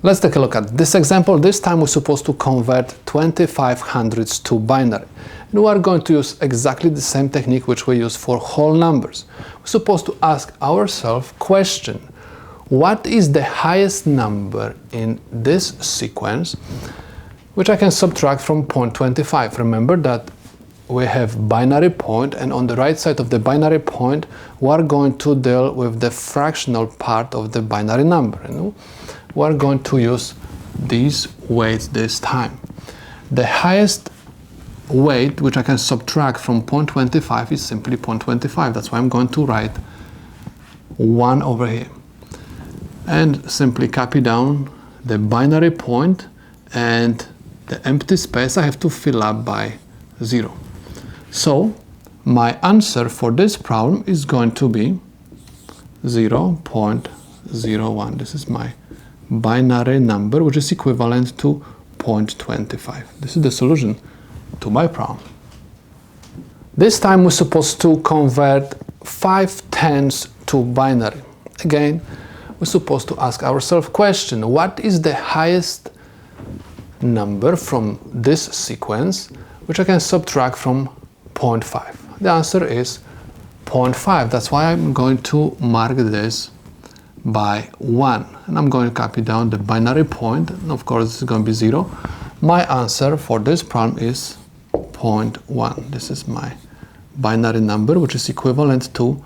Let's take a look at this example. This time we're supposed to convert 25 hundredths to binary. And we are going to use exactly the same technique which we use for whole numbers. We're supposed to ask ourselves question, what is the highest number in this sequence which I can subtract from 0.25? Remember that we have binary point, and on the right side of the binary point we are going to deal with the fractional part of the binary number. We are going to use these weights this time. The highest weight which I can subtract from 0.25 is simply 0.25. That's why I'm going to write 1 over here. And simply copy down the binary point, and the empty space I have to fill up by 0. So my answer for this problem is going to be 0.01. This is my binary number, which is equivalent to 0.25. This is the solution to my problem. This time we're supposed to convert 5/10 to binary. Again, we're supposed to ask ourselves question, what is the highest number from this sequence which I can subtract from 0.5? The answer is 0.5. That's why I'm going to mark this by 1, and I'm going to copy down the binary point, and of course this is going to be 0. My answer for this problem is 0.1. This is my binary number, which is equivalent to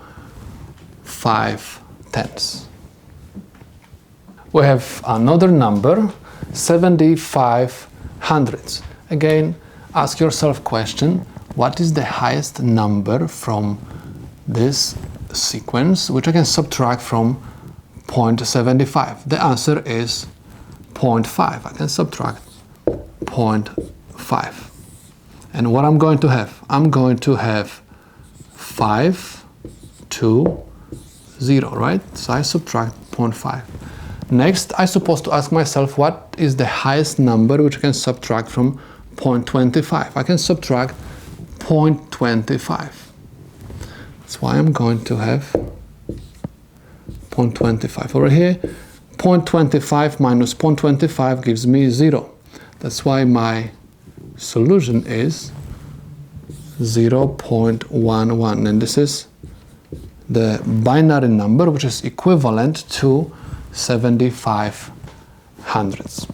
5/10. We have another number, 75 hundredths. Again, ask yourself question, what is the highest number from this sequence which I can subtract from 0.75? The answer is 0.5. I can subtract 0.5. And what I'm going to have? I'm going to have 5 to 0, right? So I subtract 0.5. Next, I'm supposed to ask myself, what is the highest number which I can subtract from 0.25? I can subtract 0.25. That's why I'm going to have 0.25 over here. 0.25 minus 0.25 gives me 0. That's why my solution is 0.11, and this is the binary number which is equivalent to 75 hundredths.